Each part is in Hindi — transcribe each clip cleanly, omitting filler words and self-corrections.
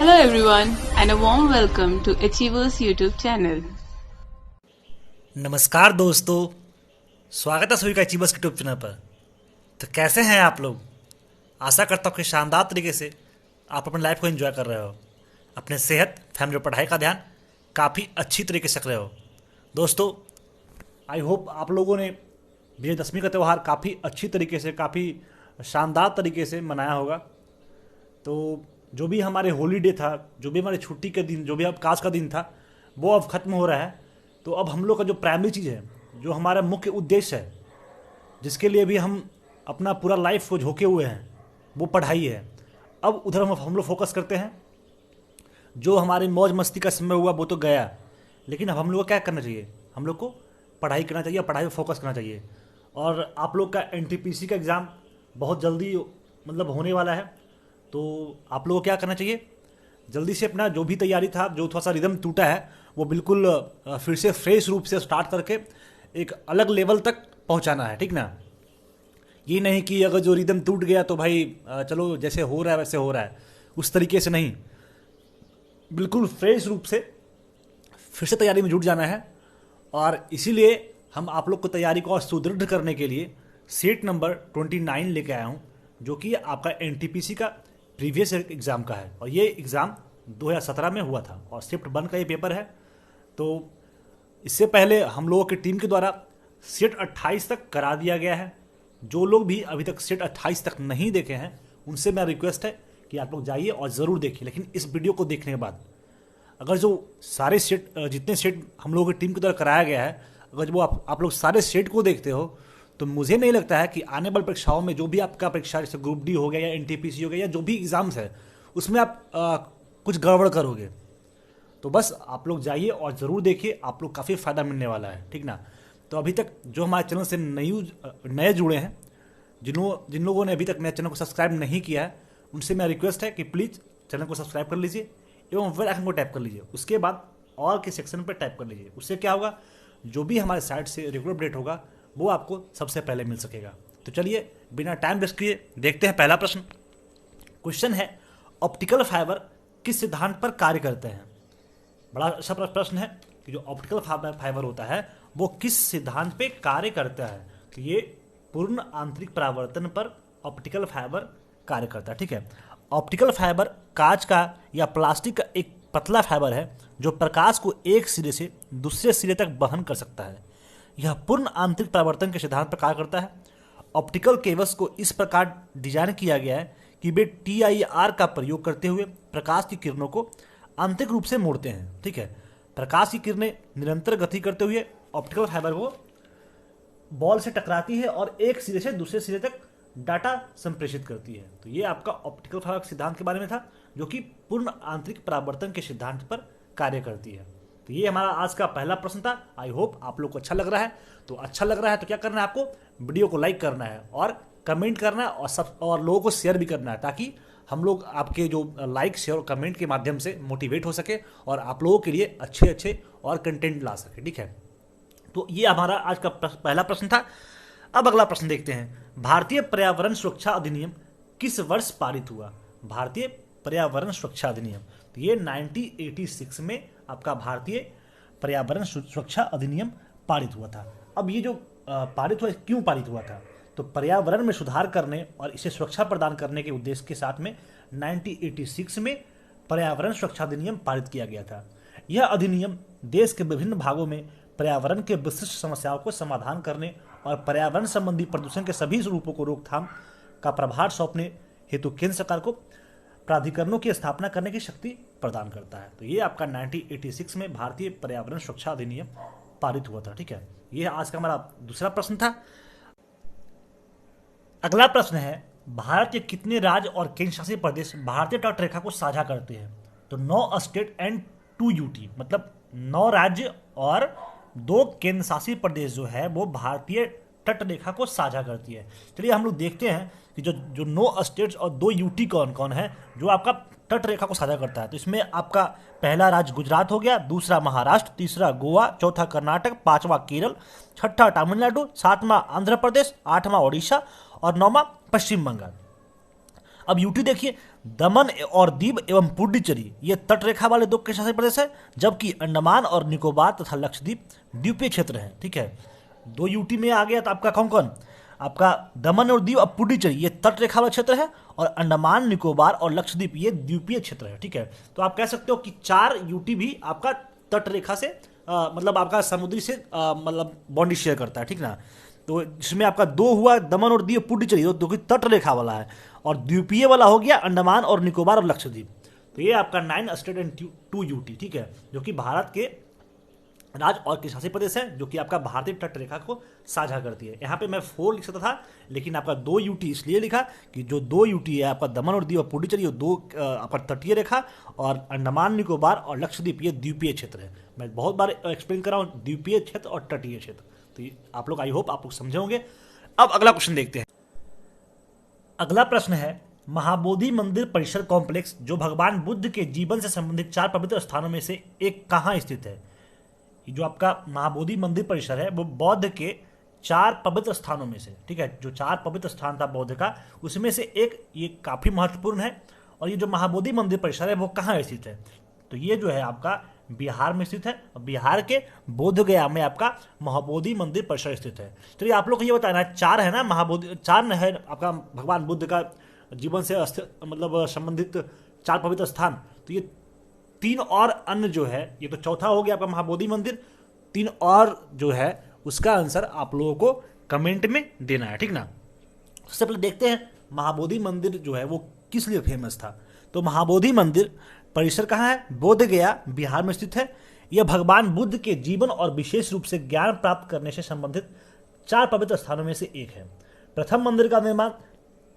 Hello everyone and a warm welcome to Achievers YouTube channel. नमस्कार दोस्तों, स्वागत है सभी का अचीवर्स के यूट्यूब चैनल पर। तो कैसे हैं आप लोग? आशा करता हूँ कि शानदार तरीके से आप अपनी लाइफ को एंजॉय कर रहे हो, अपने सेहत, फैमिली और पढ़ाई का ध्यान काफ़ी अच्छी तरीके से रख रहे हो। दोस्तों, आई होप आप लोगों ने विजयदशमी का त्यौहार काफ़ी अच्छी तरीके से, काफ़ी शानदार तरीके से मनाया होगा। तो जो भी हमारे हॉलीडे था, जो भी हमारे छुट्टी के दिन, जो भी अवकाश का दिन था, वो अब ख़त्म हो रहा है। तो अब हम लोग का जो प्राइमरी चीज़ है, जो हमारा मुख्य उद्देश्य है, जिसके लिए भी हम अपना पूरा लाइफ को झोंके हुए हैं, वो पढ़ाई है। अब उधर हम लोग फोकस करते हैं। जो हमारे मौज मस्ती का समय हुआ वो तो गया, लेकिन अब हम लोग को क्या करना चाहिए? हम लोग को पढ़ाई करना चाहिए, पढ़ाई पर फोकस करना चाहिए। और आप लोग का एनटीपीसी का एग्ज़ाम बहुत जल्दी होने वाला है। तो आप लोगों को क्या करना चाहिए? जल्दी से अपना जो भी तैयारी था, जो थोड़ा सा रिदम टूटा है, वो बिल्कुल फिर से फ्रेश रूप से स्टार्ट करके एक अलग लेवल तक पहुंचाना है, ठीक ना? ये नहीं कि अगर जो रिदम टूट गया तो भाई चलो जैसे हो रहा है वैसे हो रहा है, उस तरीके से नहीं। बिल्कुल फ्रेश रूप से फिर से तैयारी में जुट जाना है। और इसीलिए हम आप लोग को तैयारी को और सुदृढ़ करने के लिए सीट नंबर 29 लेके आया हूँ, जो कि आपका एनटीपीसी का प्रीवियस एग्ज़ाम का है। और ये एग्ज़ाम 2017 में हुआ था और शिफ्ट 1 का ये पेपर है। तो इससे पहले हम लोगों की टीम के द्वारा सेट 28 तक करा दिया गया है। जो लोग भी अभी तक सेट 28 तक नहीं देखे हैं, उनसे मेरा रिक्वेस्ट है कि आप लोग जाइए और ज़रूर देखिए। लेकिन इस वीडियो को देखने के बाद अगर जो सारे सेट, जितने सेट हम लोगों की टीम के द्वारा कराया गया है, अगर वो आप लोग सारे सेट को देखते हो, तो मुझे नहीं लगता है कि आने वाली परीक्षाओं में जो भी आपका परीक्षा, जैसे ग्रुप डी हो गया या एनटीपीसी हो गया या जो भी एग्ज़ाम्स है, उसमें आप कुछ गड़बड़ करोगे। तो बस आप लोग जाइए और ज़रूर देखिए, आप लोग काफ़ी फ़ायदा मिलने वाला है, ठीक ना? तो अभी तक जो हमारे चैनल से नए जुड़े हैं, जिन लोगों ने अभी तक मेरे चैनल को सब्सक्राइब नहीं किया है, उनसे मेरा रिक्वेस्ट है कि प्लीज़ चैनल को सब्सक्राइब कर लीजिए एवं बेल आइकन को टैप कर लीजिए। उसके बाद ऑल के सेक्शन पर टैप कर लीजिए। उससे क्या होगा, जो भी हमारे साइट से रेगुलर अपडेट होगा वो आपको सबसे पहले मिल सकेगा। तो चलिए बिना टाइम वेस्ट किए देखते हैं पहला प्रश्न। क्वेश्चन है, ऑप्टिकल फाइबर किस सिद्धांत पर कार्य करते हैं? बड़ा अच्छा प्रश्न है कि जो ऑप्टिकल फाइबर होता है वो किस सिद्धांत पे कार्य करता है। तो ये पूर्ण आंतरिक परावर्तन पर ऑप्टिकल फाइबर कार्य करता है, ठीक है। ऑप्टिकल फाइबर कांच का या प्लास्टिक का एक पतला फाइबर है जो प्रकाश को एक सिरे से दूसरे सिरे तक वहन कर सकता है। यह पूर्ण आंतरिक परावर्तन के सिद्धांत पर कार्य करता है। ऑप्टिकल केबल्स को इस प्रकार डिजाइन किया गया है कि वे TIR का प्रयोग करते हुए प्रकाश की किरणों को आंतरिक रूप से मोड़ते हैं, ठीक है। प्रकाश की किरणें निरंतर गति करते हुए ऑप्टिकल फाइबर को बॉल से टकराती है और एक सिरे से दूसरे सिरे तक डाटा संप्रेषित करती है। तो ये आपका ऑप्टिकल फाइबर सिद्धांत के बारे में था, जो कि पूर्ण आंतरिक परावर्तन के सिद्धांत पर कार्य करती है। तो ये हमारा आज का पहला प्रश्न था। आई होप आप लोग को अच्छा लग रहा है। तो अच्छा लग रहा है तो क्या करना है, आपको वीडियो को लाइक करना है और कमेंट करना है और लोगों को शेयर भी करना है, ताकि हम लोग आपके जो लाइक, शेयर और कमेंट के माध्यम से मोटिवेट हो सके और आप लोगों के लिए अच्छे अच्छे और कंटेंट ला सके, ठीक है। तो ये हमारा आज का पहला प्रश्न था। अब अगला प्रश्न देखते हैं। भारतीय पर्यावरण सुरक्षा अधिनियम किस वर्ष पारित हुआ? भारतीय पर्यावरण सुरक्षा अधिनियम, तो ये 1986 में आपका भारतीय पर्यावरण सुरक्षा अधिनियम पारित हुआ था। अब ये जो पारित हुआ, क्यों पारित हुआ था? तो पर्यावरण में सुधार करने और इसे सुरक्षा प्रदान करने के उद्देश्य के साथ में 1986 में पर्यावरण सुरक्षा अधिनियम पारित किया गया था। यह अधिनियम देश के विभिन्न भागों में पर्यावरण के विशिष्ट समस्याओं को समाधान करने और पर्यावरण संबंधी प्रदूषण के सभी रूपों को रोकथाम का प्रभार सौंपने हेतु केंद्र सरकार को प्राधिकरणों की स्थापना करने की शक्ति प्रदान करता है। तो ये आपका 1986 में भारतीय पर्यावरण सुरक्षा अधिनियम पारित हुआ था, ठीक है। ये आज का हमारा दूसरा प्रश्न था। अगला प्रश्न है, भारत के कितने राज्य और केंद्र शासित प्रदेश भारतीय तट रेखा को साझा करते हैं? तो 9 स्टेट एंड 2 UT, मतलब 9 राज्य और 2 केंद्र शासित प्रदेश जो है वो भारतीय तट रेखा को साझा करती है। चलिए हम लोग देखते हैं कि जो 9 स्टेट्स और 2 UT कौन कौन है जो आपका तट रेखा को साझा करता है। तो इसमें आपका पहला राज्य गुजरात हो गया, दूसरा महाराष्ट्र, तीसरा गोवा, चौथा कर्नाटक, पांचवा केरल, छठा तमिलनाडु, सातवां आंध्र प्रदेश, आठवां ओडिशा और नौवां पश्चिम बंगाल। अब यूटी देखिए, दमन और दीव एवं पुडुचेरी ये तट रेखा वाले दो केंद्र शासित प्रदेश है, जबकि अंडमान और निकोबार तथा लक्षद्वीप द्वीपीय क्षेत्र है। ठीक है, दो यूटी में आ गया तो आपका कौन कौन, आपका दमन और दीव और पुडुचेरी ये तट रेखा वाला क्षेत्र है, और अंडमान निकोबार और लक्षद्वीप ये द्वीपीय क्षेत्र है। ठीक है, तो आप कह सकते हो कि 4 यूटी भी आपका तट रेखा से मतलब आपका समुद्री से मतलब बाउंड्री शेयर करता है। ठीक ना, तो जिसमें आपका 2 हुआ दमन और दीव पुडुचेरी, दो की तट रेखा वाला है, और द्वीपीय वाला हो गया अंडमान और निकोबार और लक्षद्वीप। तो ये आपका 9 स्टेट एंड 2 यूटी। ठीक है, जो कि भारत के राज्य और केंद्र शासित प्रदेश है, जो कि आपका भारतीय तट रेखा को साझा करती है। यहाँ पे मैं 4 लिख सकता था, लेकिन आपका 2 यूटी इसलिए लिखा कि जो 2 यूटी है आपका दमन और दीव और पुडुचेरी, ये 2 आपका तटीय रेखा, और अंडमान निकोबार और लक्षद्वीप ये द्वीपीय क्षेत्र है। मैं बहुत बार एक्सप्लेन कर रहा हूँ, द्वीपीय क्षेत्र और तटीय क्षेत्र। तो आप लोग, आई होप आप लोग समझे होंगे। अब अगला क्वेश्चन देखते हैं। अगला प्रश्न है, महाबोधि मंदिर परिसर कॉम्प्लेक्स जो भगवान बुद्ध के जीवन से संबंधित 4 पवित्र स्थानों में से एक कहाँ स्थित है? जो आपका महाबोधि मंदिर परिसर है वो बौद्ध के 4 पवित्र स्थानों में से, ठीक है, जो 4 पवित्र स्थान था बौद्ध का, उसमें से एक ये काफी महत्वपूर्ण है। और ये जो महाबोधि मंदिर परिसर है वो कहाँ स्थित है? तो ये जो है आपका बिहार में स्थित है, और बिहार के बोधगया में आपका महाबोधि मंदिर परिसर स्थित है। तो ये आप लोग को ये बताना है, 4 है ना महाबोधि, 4 है आपका भगवान बुद्ध का जीवन से मतलब संबंधित 4 पवित्र स्थान। तो ये 3 और अन्य जो है, ये तो चौथा हो गया आपका महाबोधि मंदिर, 3 और जो है उसका आंसर आप लोगों को कमेंट में देना है। ठीक ना, सबसे पहले देखते हैं महाबोधि मंदिर जो है वो किस लिए फेमस था। तो महाबोधि मंदिर परिसर कहाँ है? बोधगया बिहार में स्थित है। यह भगवान बुद्ध के जीवन और विशेष रूप से ज्ञान प्राप्त करने से संबंधित 4 पवित्र स्थानों में से एक है। प्रथम मंदिर का निर्माण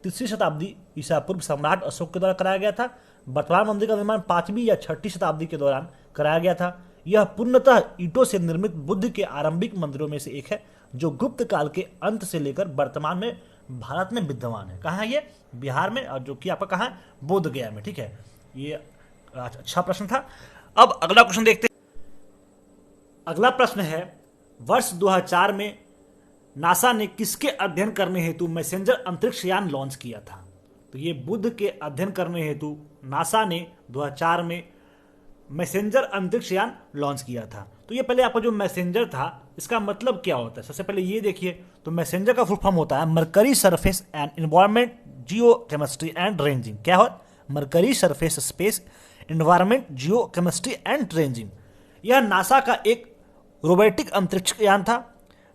3वीं शताब्दी ईसा पूर्व सम्राट अशोक के द्वारा कराया गया था। वर्तमान मंदिर का निर्माण 5वीं या 6वीं शताब्दी के दौरान कराया गया था। यह पूर्णतः ईंटों से निर्मित बुद्ध के आरंभिक मंदिरों में से एक है, जो गुप्त काल के अंत से लेकर वर्तमान में भारत में विद्यमान है। कहाँ है ये? बिहार में, और जो कि आपका कहाँ है? बोधगया में। ठीक है, ये अच्छा प्रश्न था। अब अगला क्वेश्चन देखते हैं। अगला प्रश्न है, वर्ष 2004 में नासा ने किसके अध्ययन करने हेतु मैसेंजर अंतरिक्ष यान लॉन्च किया था? तो ये बुद्ध के अध्ययन करने हेतु नासा ने 2004 में मैसेंजर अंतरिक्ष यान लॉन्च किया था। तो ये पहले आपका जो मैसेंजर था इसका मतलब क्या होता है, सबसे पहले ये देखिए। तो मैसेंजर का फुल फॉर्म होता है mercury surface and environment Jio chemistry and ranging. क्या हो? Mercury surface space environment Jio chemistry and ranging. यह नासा का एक रोबोटिक अंतरिक्ष यान था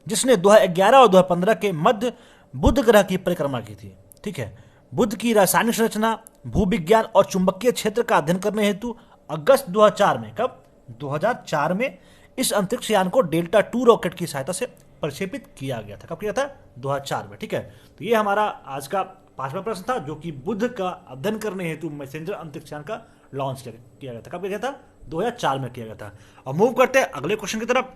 जिसने 2011 और 2015 के मध्य बुध ग्रह की परिक्रमा की थी। ठीक है, बुध की रासायनिक संरचना, भूविज्ञान और चुंबकीय क्षेत्र का अध्ययन करने हेतु अगस्त 2004 में, कब? 2004 में इस अंतरिक्ष यान को डेल्टा 2 रॉकेट की सहायता से प्रक्षेपित किया गया था। कब किया था? 2004 में। ठीक है, तो ये हमारा आज का 5वां प्रश्न था, जो कि बुध का अध्ययन करने हेतु मैसेंजर अंतरिक्ष यान का लॉन्च किया गया था। कब किया था? 2004 में किया गया था। और मूव करते हैं अगले क्वेश्चन की तरफ।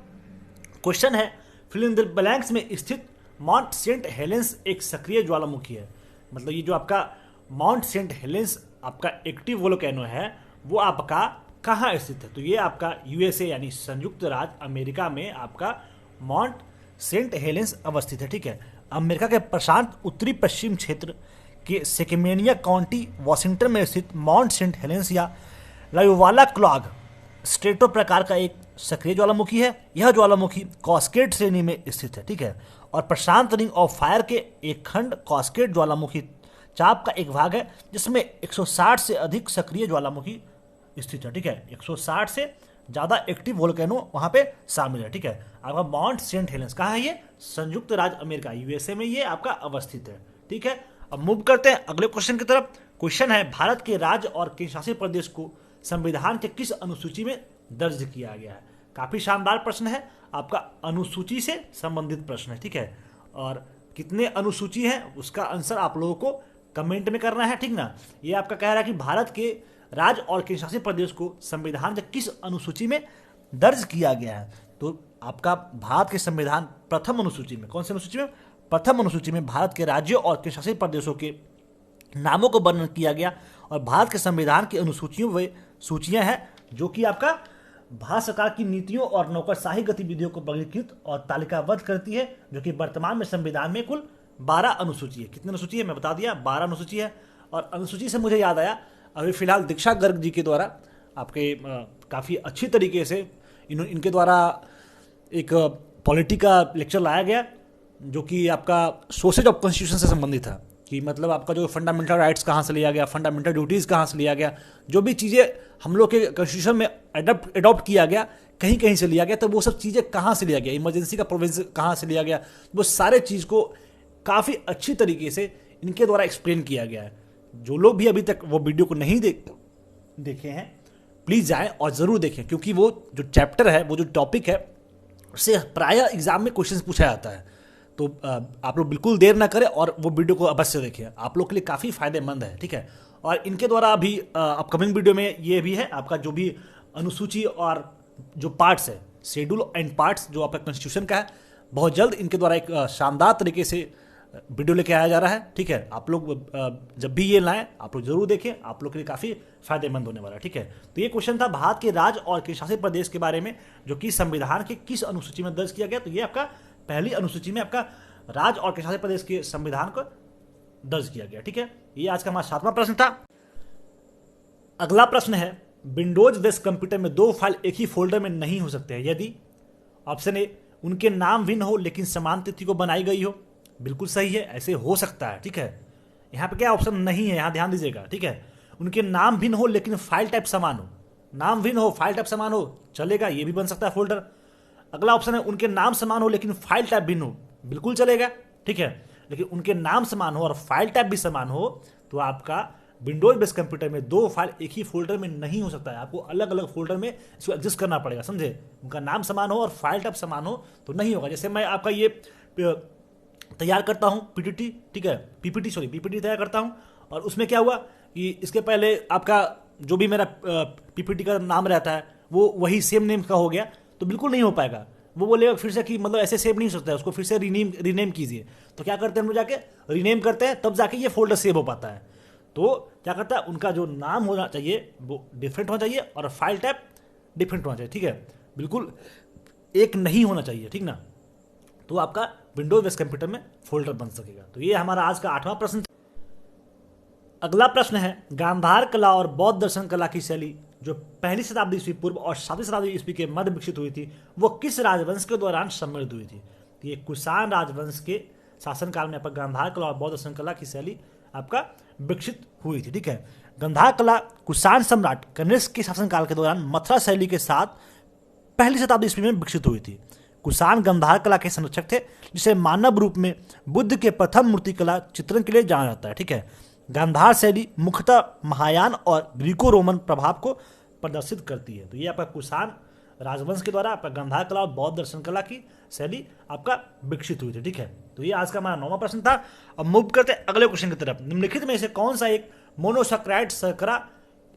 क्वेश्चन है, फिल इन द ब्लैंक्स में स्थित माउंट सेंट हेलेंस एक सक्रिय ज्वालामुखी है। मतलब ये जो आपका माउंट सेंट हेलेंस आपका एक्टिव वोल्केनो है वो आपका कहाँ स्थित है? तो ये आपका यूएसए यानी संयुक्त राज्य अमेरिका में आपका माउंट सेंट हेलेंस अवस्थित है। ठीक है, अमेरिका के प्रशांत उत्तरी पश्चिम क्षेत्र के सेकेमेनिया काउंटी वाशिंगटन में स्थित माउंट सेंट हेलेंस या लायोवाला क्लॉग स्ट्रेटो प्रकार का एक सक्रिय ज्वालामुखी है। यह ज्वालामुखी कॉस्केड श्रेणी में स्थित है। ठीक है, और प्रशांत रिंग ऑफ फायर के एक खंड कॉस्केड ज्वालामुखी चाप का एक भाग है, जिसमें 160 से अधिक सक्रिय ज्वालामुखी स्थित है। ठीक है, 160 से ज़्यादा एक्टिव वोल्केनो वहाँ पे शामिल है। ठीक है, आपका माउंट सेंट हेलेंस कहाँ है? ये संयुक्त राज्य अमेरिका यूएसए में ये आपका अवस्थित है। ठीक है, अब मूव करते हैं अगले क्वेश्चन की तरफ। क्वेश्चन है, भारत के राज्य और केंद्र शासित प्रदेश को संविधान के किस अनुसूची में दर्ज किया गया है? काफी शानदार प्रश्न है, आपका अनुसूची से संबंधित प्रश्न है। ठीक है, और कितने अनुसूची है उसका आंसर आप लोगों को कमेंट में करना है। ठीक ना, ये आपका कह रहा है कि भारत के राज्य और केंद्र शासित प्रदेश को संविधान के किस अनुसूची में दर्ज किया गया है? तो आपका भारत के संविधान प्रथम अनुसूची में, कौन सी अनुसूची में? प्रथम अनुसूची में भारत के राज्यों और केंद्र शासित प्रदेशों के नामों को वर्णन किया गया। और भारत के संविधान की अनुसूचियों व सूचियां हैं जो कि आपका भारत सरकार की नीतियों और नौकरशाही गतिविधियों को वर्गीकृत और तालिकाबद्ध करती है, जो कि वर्तमान में संविधान में कुल 12 अनुसूची है। कितनी अनुसूची है? मैं बता दिया, 12 अनुसूची है। और अनुसूची से मुझे याद आया, अभी फिलहाल दीक्षा गर्ग जी के द्वारा आपके काफ़ी अच्छी तरीके से इनके द्वारा एक पॉलिटी का लेक्चर लाया गया, जो कि आपका सोसेज ऑफ कॉन्स्टिट्यूशन से संबंधित था, कि मतलब आपका जो फंडामेंटल राइट्स कहाँ से लिया गया, फंडामेंटल ड्यूटीज़ कहाँ से लिया गया, जो भी चीज़ें हम लोग के कॉन्स्टिट्यूशन में एडॉप्ट किया गया, कहीं कहीं से लिया गया, तो वो सब चीज़ें कहाँ से लिया गया, इमरजेंसी का प्रोविजन कहाँ से लिया गया, वो सारे चीज़ को काफ़ी अच्छी तरीके से इनके द्वारा एक्सप्लेन किया गया है। जो लोग भी अभी तक वो वीडियो को नहीं देखे हैं, प्लीज़ जाएं और ज़रूर देखें, क्योंकि वो जो चैप्टर है, वो जो टॉपिक है, उससे प्रायः एग्जाम में क्वेश्चन पूछा जाता है। तो आप लोग बिल्कुल देर ना करें और वो वीडियो को अवश्य देखें, आप लोग के लिए काफ़ी फायदेमंद है, ठीक है। और इनके द्वारा अभी अपकमिंग वीडियो में ये भी है आपका जो भी अनुसूची और जो पार्ट्स है, शेड्यूल एंड पार्ट्स जो आपका कॉन्स्टिट्यूशन का है, बहुत जल्द इनके द्वारा एक शानदार तरीके से वीडियो लेके आया जा रहा है, ठीक है। आप लोग जब भी ये लाएं, आप लोग जरूर देखें, आप लोग के लिए काफ़ी फायदेमंद होने वाला है, ठीक है। तो ये क्वेश्चन था भारत के राज्य और केंद्र शासित प्रदेश के बारे में, जो कि संविधान के किस अनुसूची में दर्ज किया गया। तो ये आपका पहली अनुसूची में आपका राज्य और केंद्र शासित प्रदेश के संविधान को दर्ज किया गया, ठीक है। ये आज का हमारा 7वां प्रश्न था। अगला प्रश्न है, विंडोज बेस्ड कंप्यूटर में 2 फाइल एक ही फोल्डर में नहीं हो सकते हैं यदि ऑप्शन ए उनके नाम भिन्न हो लेकिन समान तिथि को बनाई गई हो। बिल्कुल सही है, ऐसे हो सकता है, ठीक है। यहाँ पे क्या ऑप्शन नहीं है, यहाँ ध्यान दीजिएगा, ठीक है। उनके नाम भिन्न हो लेकिन फाइल टाइप समान हो, नाम भिन्न हो फाइल टाइप समान हो, चलेगा, ये भी बन सकता है फोल्डर। अगला ऑप्शन है उनके नाम समान हो लेकिन फाइल टाइप भिन्न हो, बिल्कुल चलेगा, ठीक है। लेकिन उनके नाम समान हो और फाइल टाइप भी समान हो तो आपका विंडोज बेस्ड कंप्यूटर में 2 फाइल एक ही फोल्डर में नहीं हो सकता है, आपको अलग अलग फोल्डर में इसको एडजस्ट करना पड़ेगा, समझे। उनका नाम समान हो और फाइल टाइप समान हो तो नहीं होगा। जैसे मैं आपका ये तैयार करता हूँ पीपीटी, ठीक है, पीपीटी तैयार करता हूँ, और उसमें क्या हुआ कि इसके पहले आपका जो भी मेरा पीपीटी का नाम रहता है वो वही सेम नेम का हो गया, तो बिल्कुल नहीं हो पाएगा। वो बोलेगा फिर से कि मतलब ऐसे सेव नहीं हो सकता है, उसको फिर से रीनेम कीजिए। तो क्या करते हैं हम लोग, जाके रीनेम करते हैं, तब जाके ये फोल्डर सेव हो पाता है। तो क्या करता है, उनका जो नाम होना चाहिए वो डिफरेंट होना चाहिए और फाइल टाइप डिफरेंट होना चाहिए, ठीक है, बिल्कुल एक नहीं होना चाहिए, ठीक ना। तो आपका विंडोज बेस्ड कंप्यूटर में फोल्डर बन सकेगा। तो ये हमारा आज का 8वां प्रश्न था। अगला प्रश्न है, गांधार कला और बौद्ध दर्शन कला की शैली जो 1वीं शताब्दी ईस्वी पूर्व और 7वीं शताब्दी ईस्वी के मध्य विकसित हुई थी, वो किस राजवंश के दौरान समृद्ध हुई थी। तो ये कुषाण राजवंश के शासनकाल में आपका गांधार कला और बौद्ध दर्शन कला की शैली आपका विकसित हुई थी, ठीक है। गांधार कला कुषाण सम्राट कनिष्क के शासनकाल के दौरान मथुरा शैली के साथ 1वीं शताब्दी ईस्वी में विकसित हुई थी। कुषाण गांधार कला के संरक्षक थे, जिसे मानव रूप में बुद्ध के प्रथम मूर्तिकला चित्रण के लिए जाना जाता है, ठीक है। गांधार शैली मुख्यतः महायान और ग्रीको रोमन प्रभाव को प्रदर्शित करती है। तो ये आपका कुषाण राजवंश के द्वारा आपका गांधार कला और बौद्ध दर्शन कला की शैली आपका विकसित हुई थी, ठीक है। तो ये आज का हमारा 9वां प्रश्न था। अब मूव करते हैं अगले क्वेश्चन की तरफ। निम्नलिखित में से कौन सा एक मोनोसैकराइड शर्करा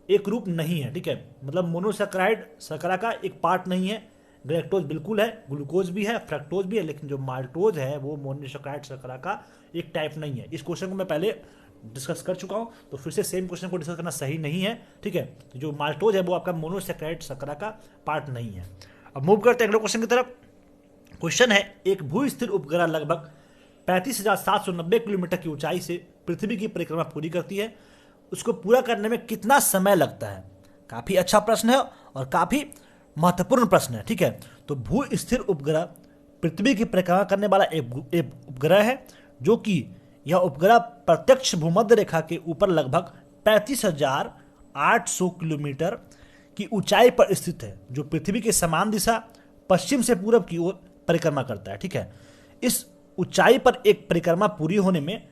एक रूप नहीं है, ठीक है। मतलब मोनोसैकराइड शर्करा का एक पार्ट नहीं है। गैलेक्टोज बिल्कुल है, ग्लूकोज भी है, फ्रक्टोज भी है, लेकिन जो माल्टोज है वो मोनोसैकराइड शर्करा का एक टाइप नहीं है। इस क्वेश्चन को मैं पहले डिस्कस कर चुका हूं, तो फिर से सेम क्वेश्चन को डिस्कस करना सही नहीं है, ठीक है। तो जो माल्टोज है वो आपका मोनोसैकराइड शर्करा का पार्ट नहीं है। अब मूव करते हैं अगले क्वेश्चन की तरफ। क्वेश्चन है, एक भू स्थिर उपग्रह लगभग 35,790 किलोमीटर की ऊंचाई से पृथ्वी की परिक्रमा पूरी करती है, उसको पूरा करने में कितना समय लगता है। काफी अच्छा प्रश्न है और काफी महत्वपूर्ण प्रश्न है, ठीक है। तो भू स्थिर उपग्रह पृथ्वी की परिक्रमा करने वाला एक उपग्रह है, जो कि यह उपग्रह प्रत्यक्ष भूमध्य रेखा के ऊपर लगभग 35,800 किलोमीटर की ऊंचाई पर स्थित है, जो पृथ्वी के समान दिशा पश्चिम से पूर्व की ओर परिक्रमा करता है, ठीक है। इस ऊंचाई पर एक परिक्रमा पूरी होने में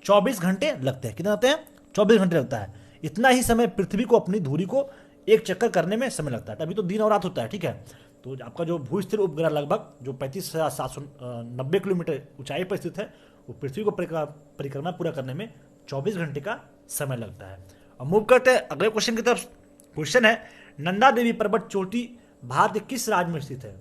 24 घंटे लगते हैं। कितने लगते हैं? 24 घंटे लगता है। इतना ही समय पृथ्वी को अपनी धुरी को एक चक्कर करने में समय लगता है। अभी तो दिन और रात होता है, ठीक है। तो आपका जो भू स्थिर उपग्रह लगभग जो 35,790 किलोमीटर ऊंचाई पर स्थित है, वो पृथ्वी को परिक्रमा पूरा करने में 24 घंटे का समय लगता है। अब मूव करते हैं अगले क्वेश्चन की तरफ। क्वेश्चन है, नंदा देवी पर्वत चोटी भारत के किस राज्य में स्थित है।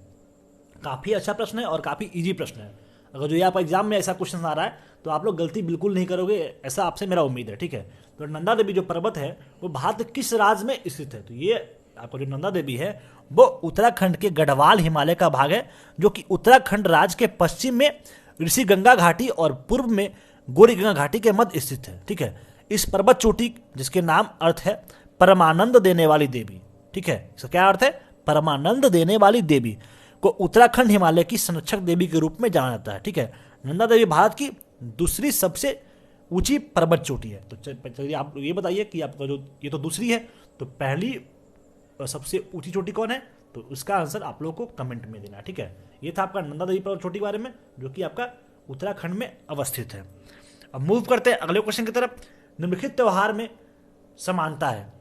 काफी अच्छा प्रश्न है और काफी इजी प्रश्न है। अगर जो ये आप एग्जाम में ऐसा क्वेश्चन आ रहा है तो आप लोग गलती बिल्कुल नहीं करोगे, ऐसा आपसे मेरा उम्मीद है, ठीक है। तो नंदा देवी जो पर्वत है वो भारत के किस राज्य में स्थित है। तो ये आपको जो नंदा देवी है वो उत्तराखंड के गढ़वाल हिमालय का भाग है, जो कि उत्तराखंड राज्य के पश्चिम में ऋषि गंगा घाटी और पूर्व में गौरी गंगा घाटी के मध्य स्थित है, ठीक है। इस पर्वत चोटी जिसके नाम अर्थ है परमानंद देने वाली देवी, ठीक है, इसका क्या अर्थ है, परमानंद देने वाली देवी, को उत्तराखंड हिमालय की संरक्षक देवी के रूप में जाना जाता है, ठीक है। नंदा देवी भारत की दूसरी सबसे ऊंची पर्वत चोटी है। तो चलिए आप ये बताइए कि आपका जो ये तो दूसरी है, तो पहली सबसे ऊंची चोटी कौन है, तो उसका आंसर आप लोगों को कमेंट में देना, ठीक है। ये था आपका नंदा देवी पर्वत चोटी के बारे में, जो कि आपका उत्तराखंड में अवस्थित है। अब मूव करते हैं अगले क्वेश्चन की तरफ। निम्नलिखित त्योहार में समानता है,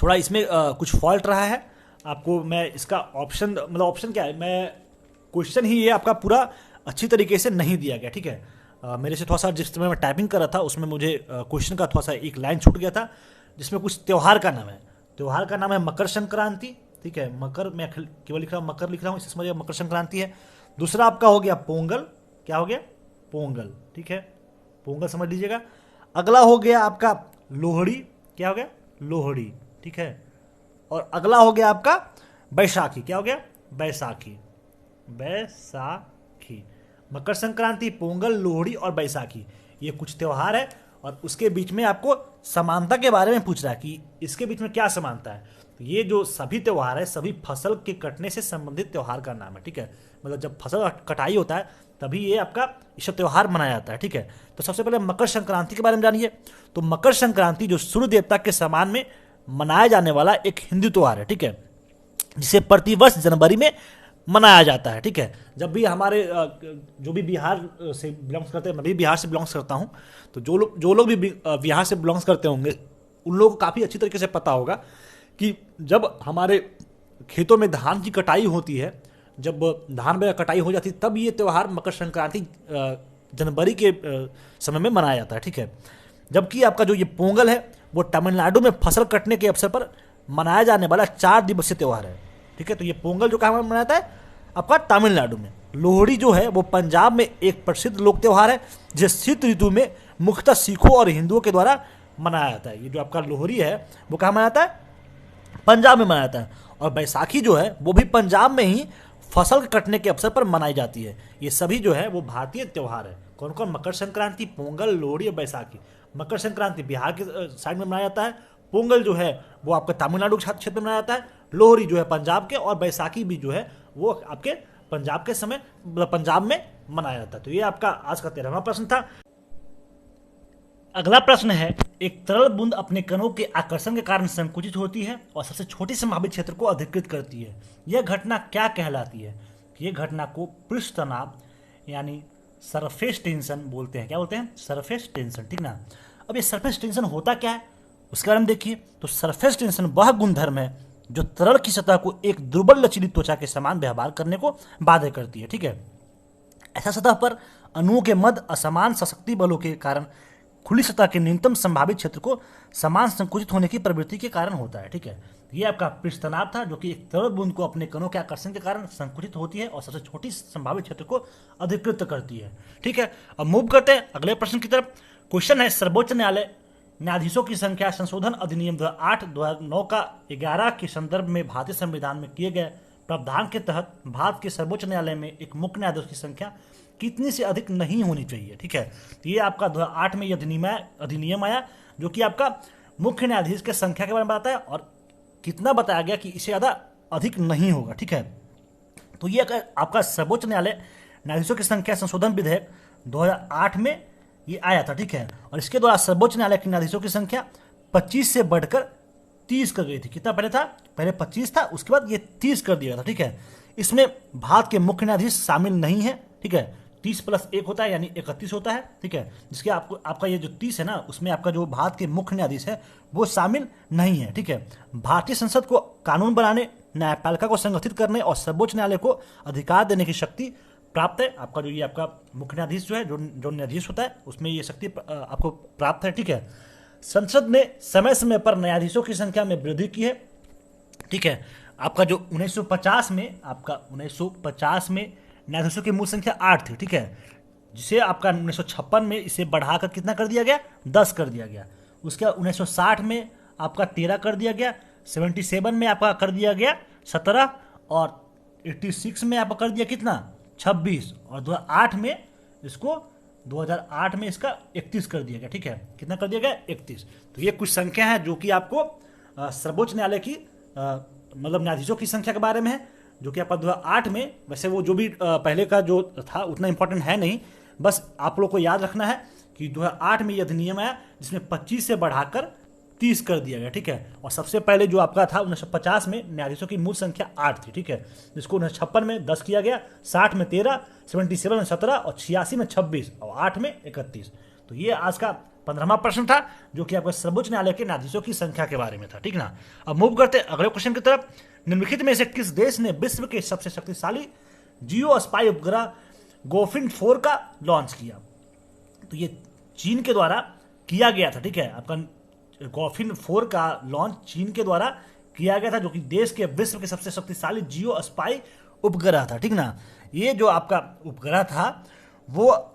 थोड़ा इसमें कुछ फॉल्ट रहा है, आपको मैं इसका ऑप्शन मतलब ऑप्शन क्या है, मैं क्वेश्चन ही ये आपका पूरा अच्छी तरीके से नहीं दिया गया, ठीक है। मेरे से थोड़ा सा जिस समय मैं टाइपिंग कर रहा था उसमें मुझे क्वेश्चन का थोड़ा सा एक लाइन छूट गया था, जिसमें कुछ त्यौहार का नाम है। त्यौहार का नाम है मकर संक्रांति, ठीक है। मकर मैं केवल लिख रहा हूँ, मकर लिख रहा हूँ, इससे समझिए मकर संक्रांति है। दूसरा आपका हो गया पोंगल, क्या हो गया, पोंगल, ठीक है, पोंगल समझ लीजिएगा। अगला हो गया आपका लोहड़ी, क्या हो गया, लोहड़ी, ठीक है। और अगला हो गया आपका बैसाखी, क्या हो गया, बैसाखी, बैसाखी। मकर संक्रांति, पोंगल, लोहड़ी और बैसाखी, ये कुछ त्यौहार है, और उसके बीच में आपको समानता के बारे में पूछ रहा है कि इसके बीच में क्या समानता है। तो ये जो सभी त्यौहार है, सभी फसल के कटने से संबंधित त्यौहार का नाम है, ठीक है। मतलब जब फसल कटाई होता है तभी ये आपका ईश्वर त्यौहार मनाया जाता है, ठीक है। तो सबसे पहले मकर संक्रांति के बारे में जानिए। तो मकर संक्रांति जो सूर्य देवता के सम्मान में मनाया जाने वाला एक हिंदू त्यौहार है, ठीक है, जिसे प्रतिवर्ष जनवरी में मनाया जाता है, ठीक है। जब भी हमारे जो भी बिहार से बिलोंग्स करते हैं, मैं भी बिहार से बिलोंग्स करता हूँ, तो जो लोग भी बिहार से बिलोंग्स करते होंगे उन लोगों को काफ़ी अच्छी तरीके से पता होगा कि जब हमारे खेतों में धान की कटाई होती है, जब धान में कटाई हो जाती है, तब ये त्यौहार मकर संक्रांति जनवरी के समय में मनाया जाता है, ठीक है। जबकि आपका जो ये पोंगल है वो तमिलनाडु में फसल कटने के अवसर पर मनाया जाने वाला 4 दिवसीय त्यौहार है, ठीक है। तो ये पोंगल जो कहाँ मनाया जाता है, आपका तमिलनाडु में। लोहड़ी जो है वो पंजाब में एक प्रसिद्ध लोक त्यौहार है, जिसे शीत ऋतु में मुख्यतः सिखों और हिंदुओं के द्वारा मनाया जाता है। ये जो आपका लोहड़ी है वो कहाँ मनाया जाता है, पंजाब में मनाया जाता है। और बैसाखी जो है वो भी पंजाब में ही फसल कटने के अवसर पर मनाई जाती है। ये सभी जो है वो भारतीय त्यौहार है। कौन कौन, मकर संक्रांति, पोंगल, लोहड़ी और बैसाखी। मकर संक्रांति बिहार के साइड में मनाया जाता है, पोंगल जो है वो आपके तमिलनाडु क्षेत्र में मनाया जाता है, लोहड़ी जो है पंजाब के, और बैसाखी भी जो है वो आपके पंजाब के समय पंजाब में मनाया जाता है। तो ये आपका आज का 13वां प्रश्न था। अगला प्रश्न है, एक तरल बूंद अपने कणों के आकर्षण के कारण संकुचित होती है और सबसे छोटी संभावित क्षेत्र को अधिकृत करती है। यह घटना क्या कहलाती है? यह घटना को पृष्ठ तनाव यानी सरफेस टेंशन बोलते हैं। क्या बोलते हैं? सरफेस टेंशन, ठीक ना। अब ये सरफेस टेंशन होता क्या है उसके बारे में देखिए। तो सरफेस टेंशन वह गुणधर्म है जो तरल की सतह को एक दुर्बल लचीली त्वचा के समान व्यवहार करने को बाध्य करती है, ठीक है। ऐसा सतह पर अणुओं के मध्य असमान सशक्ति बलों के कारण खुली सतह के न्यूनतम संभावित क्षेत्र को समान संकुचित होने की प्रवृत्ति के कारण होता है, ठीक है। ये आपका पृष्ठ तनाव था, जो कि एक तरल बूंद को अपने कणों के आकर्षण के कारण संकुचित होती है और सबसे छोटी संभावित क्षेत्र को अधिकृत करती है, ठीक है। अब मूव करते हैं अगले प्रश्न की तरफ। क्वेश्चन है, सर्वोच्च न्यायालय न्यायाधीशों की संख्या संशोधन अधिनियम 2008-2009 का 11 के संदर्भ में भारतीय संविधान में किए गए प्रावधान के तहत भारत के सर्वोच्च न्यायालय में एक मुख्य न्यायाधीश की संख्या कितनी से अधिक नहीं होनी चाहिए, ठीक है। तो ये आपका 2008 में अधिनियम आया, जो कि आपका मुख्य न्यायाधीश की संख्या के बारे में बताता है और कितना बताया गया कि इससे ज़्यादा अधिक नहीं होगा, ठीक है। तो ये आपका सर्वोच्च न्यायालय न्यायाधीशों की संख्या संशोधन विधेयक 2008 में ये आया था, ठीक है। और इसके द्वारा सर्वोच्च न्यायालय के न्यायाधीशों की संख्या 25 से बढ़कर 30 कर गई थी। कितना पहले था? पहले 25 था, उसके बाद ये 30 कर दिया था, ठीक है। इसमें भारत के मुख्य न्यायाधीश शामिल नहीं है, ठीक है। 30 + 1 होता है यानी 31 होता है, ठीक है। जिसके आपका ये जो 30 है ना, उसमें आपका जो भारत के मुख्य न्यायाधीश है वो शामिल नहीं है, ठीक है। भारतीय संसद को कानून बनाने, न्यायपालिका को संगठित करने और सर्वोच्च न्यायालय को अधिकार देने की शक्ति प्राप्त है। आपका जो ये आपका मुख्य न्यायाधीश जो है, जो न्यायाधीश होता है, उसमें ये शक्ति आपको प्राप्त है, ठीक है। संसद ने समय समय पर न्यायाधीशों की संख्या में वृद्धि की है, ठीक है। आपका जो 1950 में न्यायाधीशों की मूल संख्या 8 थी, ठीक है, जिसे आपका 1956 में इसे बढ़ाकर कितना कर दिया गया? 10 कर दिया गया। उसके बाद 1960 में आपका 13 कर दिया गया, 77 में आपका कर दिया गया 17 और 86 में आपका कर दिया कितना? 26 और 2008 में इसको 2008 में इसका 31 कर दिया गया। ठीक है, कितना कर दिया गया? 31। तो ये कुछ संख्या है जो कि आपको सर्वोच्च न्यायालय की मतलब न्यायाधीशों की संख्या के बारे में है, जो कि आपका 2008 में, वैसे वो जो भी पहले का जो था उतना इंपॉर्टेंट है नहीं, बस आप लोग को याद रखना है कि 2008 में यह अधिनियम आया जिसमें 25 से बढ़ाकर 30 कर दिया गया। ठीक है, और सबसे पहले जो आपका था 1950 में न्यायाधीशों की मूल संख्या 8 थी। ठीक है, जिसको 1956 में 10 किया गया, 60 में 13, 77 में 17 और 86 में 26 और 8 में 31। तो ये आज का 15वां प्रश्न था जो कि आपका सर्वोच्च न्यायालय के न्यायाधीशों की संख्या के बारे में था। ठीक ना, अब मूव करते हैं अगले क्वेश्चन की तरफ। निम्नलिखित में से किस देश ने विश्व के सबसे शक्तिशाली जियो स्पाई उपग्रह गोफिन 4 का लॉन्च किया? तो ये चीन के द्वारा किया गया था। ठीक है, आपका गोफिन 4 का लॉन्च चीन के द्वारा किया गया था, जो कि देश के विश्व के सबसे शक्तिशाली जियो स्पाई उपग्रह था। ठीक ना, ये जो आपका उपग्रह था वो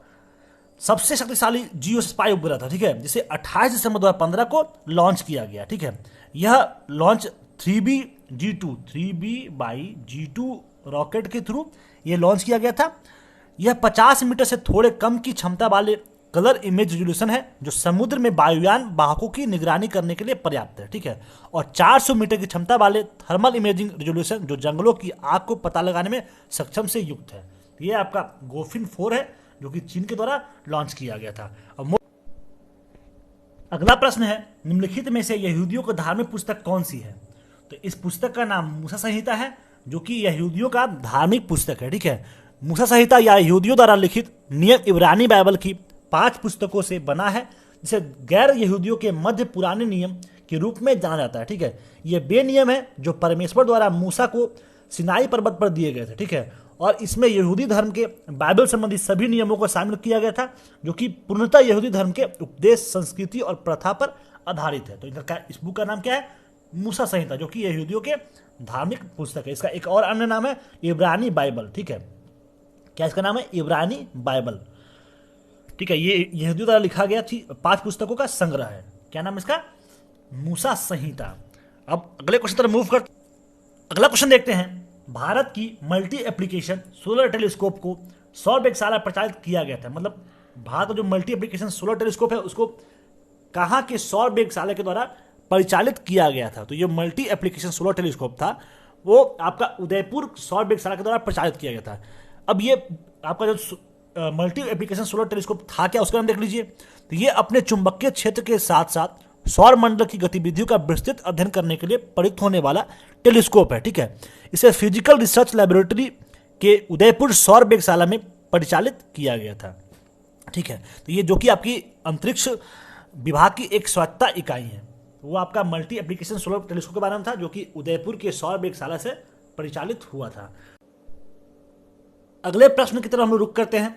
सबसे शक्तिशाली जियो स्पाई उपग्रह था। ठीक है, जिसे 28 दिसंबर 2015 को लॉन्च किया गया। ठीक है, यह लॉन्च 3B/G2 रॉकेट के थ्रू ये लॉन्च किया गया था। यह 50 मीटर से थोड़े कम की क्षमता वाले कलर इमेज रेजोल्यूशन है जो समुद्र में वायुयान वाहकों की निगरानी करने के लिए पर्याप्त है। ठीक है, और 400 मीटर की क्षमता वाले थर्मल इमेजिंग रेजोल्यूशन जो जंगलों की आग को पता लगाने में सक्षम से युक्त है। ये आपका गोफिन 4 है जो कि चीन के द्वारा लॉन्च किया गया था। अब अगला प्रश्न है, निम्नलिखित में से यहूदियों की धार्मिक पुस्तक कौन सी है? तो इस पुस्तक का नाम मूसा संहिता है, जो कि यहूदियों का धार्मिक पुस्तक है। ठीक है, मूसा संहिता या यहूदियों द्वारा लिखित नियम इब्रानी बाइबल की 5 पुस्तकों से बना है, जिसे गैर यहूदियों के मध्य पुराने नियम के रूप में जाना जाता है। ठीक है, ये वे नियम है जो परमेश्वर द्वारा मूसा को सिनाई पर्वत पर दिए गए थे। ठीक है, और इसमें यहूदी धर्म के बाइबल संबंधी सभी नियमों को शामिल किया गया था, जो कि पूर्णतः यहूदी धर्म के उपदेश, संस्कृति और प्रथा पर आधारित है। तो इस बुक का नाम क्या है? मूसा संहिता, जो कि यहूदियों के धार्मिक पुस्तक है। इसका एक और अन्य नाम है इब्रानी बाइबल। ठीक है, क्या इसका नाम है? इब्रानी बाइबल। ठीक है, ये यहूदियों द्वारा लिखा गया 5 पुस्तकों का संग्रह है। क्या नाम इसका? मूसा संहिता। अब अगले क्वेश्चन तरफ मूव कर, अगला क्वेश्चन देखते हैं। भारत की मल्टी एप्लीकेशन सोलर टेलीस्कोप को सौर वेधशाला प्रचालित किया गया था। मतलब भारत का जो मल्टी एप्लीकेशन सोलर टेलीस्कोप है उसको कहाँ के सौर वेधशाला के द्वारा परिचालित किया गया था? तो ये मल्टी एप्लीकेशन सोलर टेलीस्कोप था, वो आपका उदयपुर सौर वेधशाला के द्वारा प्रचालित किया गया था। अब ये आपका जो मल्टी एप्लीकेशन सोलर टेलीस्कोप था क्या, उसका नाम देख लीजिए। तो ये अपने चुंबकीय क्षेत्र के साथ साथ सौर मंडल की गतिविधियों का विस्तृत अध्ययन करने के लिए प्रयुक्त होने वाला टेलीस्कोप है। ठीक है, इसे फिजिकल रिसर्च लेबोरेटरी के उदयपुर सौर वेधशाला में परिचालित किया गया था। ठीक है, तो ये जो कि आपकी अंतरिक्ष विभाग की एक स्वायत्ता इकाई है, वो आपका मल्टी एप्लीकेशन सोलर टेलीस्कोप के बारे में था, जो कि उदयपुर के सौर वेधशाला से परिचालित हुआ था। अगले प्रश्न की तरफ हम लोग रुक करते हैं।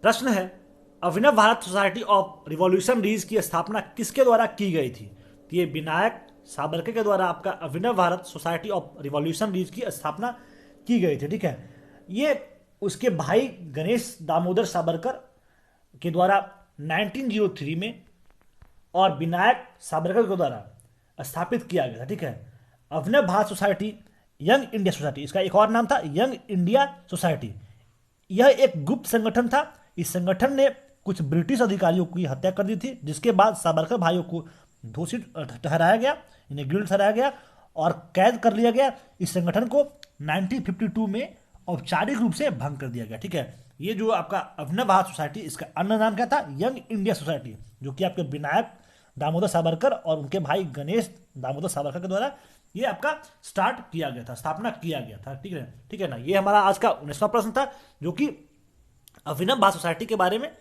प्रश्न है, Abhinav Bharat society of revolution रीज की स्थापना किसके द्वारा की गई थी? तो ये विनायक सावरकर के द्वारा आपका अभिनव भारत सोसाइटी ऑफ रिवॉल्यूशन रीज की स्थापना की गई थी। ठीक है, ये उसके भाई गणेश दामोदर सावरकर के द्वारा 1903 में और विनायक सावरकर के द्वारा स्थापित किया गया था। ठीक है, Abhinav Bharat society young India society, इसका एक और नाम था यंग इंडिया सोसाइटी। यह एक गुप्त संगठन था। इस संगठन ने कुछ ब्रिटिश अधिकारियों की हत्या कर दी थी, जिसके बाद सावरकर भाइयों को दोषी ठहराया गया, इन्हें गिल्ट ठहराया गया और कैद कर लिया गया। इस संगठन को 1952 में औपचारिक रूप से भंग कर दिया गया। ठीक है, ये जो आपका अभिनव भारत सोसाइटी, इसका अन्य नाम क्या था? यंग इंडिया सोसाइटी, जो कि आपके विनायक दामोदर सावरकर और उनके भाई गणेश दामोदर सावरकर के द्वारा ये आपका स्टार्ट किया गया था, स्थापना किया गया था। ठीक है ना, ये हमारा आज का 19वां प्रश्न था, जो कि अभिनव भारत सोसाइटी के बारे में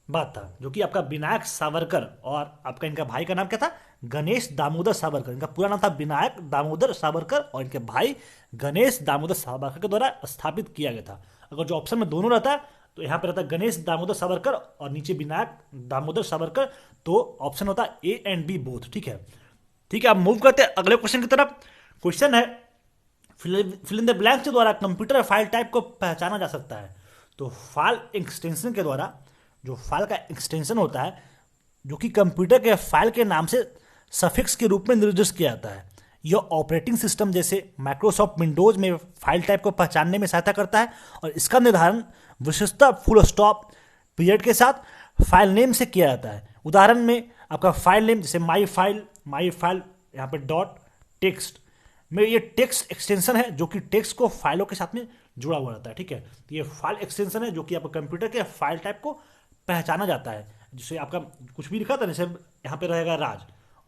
बात था, जो कि आपका विनायक सावरकर और आपका इनका भाई का नाम क्या था? गणेश दामोदर सावरकर। इनका पूरा नाम था विनायक दामोदर सावरकर और इनके भाई गणेश दामोदर सावरकर के द्वारा स्थापित किया गया था। अगर जो ऑप्शन में दोनों रहता तो यहाँ पे रहता गणेश दामोदर सावरकर और नीचे विनायक दामोदर सावरकर, तो ऑप्शन होता ए एंड बी बोथ। ठीक है, अब मूव करते हैं अगले क्वेश्चन की तरफ। क्वेश्चन है, फिल इन द ब्लैंक्स के द्वारा कंप्यूटर फाइल टाइप को पहचाना जा सकता है। तो फाइल एक्सटेंशन के द्वारा, जो फाइल का एक्सटेंशन होता है, जो कि कंप्यूटर के फाइल के नाम से सफिक्स के रूप में निर्दिष्ट किया जाता है, यह ऑपरेटिंग सिस्टम जैसे माइक्रोसॉफ्ट विंडोज में फाइल टाइप को पहचानने में सहायता करता है और इसका निर्धारण विशेषतः फुल स्टॉप, पीरियड के साथ फाइल नेम से किया जाता है। उदाहरण में आपका फाइल नेम जैसे माई फाइल यहाँ पे डॉट टेक्स्ट में ये टेक्स्ट एक्सटेंशन है जो कि टेक्स्ट को फाइलों के साथ में जुड़ा हुआ रहता है। ठीक है, तो ये फाइल एक्सटेंशन है जो कि आपका कंप्यूटर के फाइल टाइप को पहचाना जाता है। जैसे आपका कुछ भी लिखा था, जैसे यहाँ पे रहेगा राज,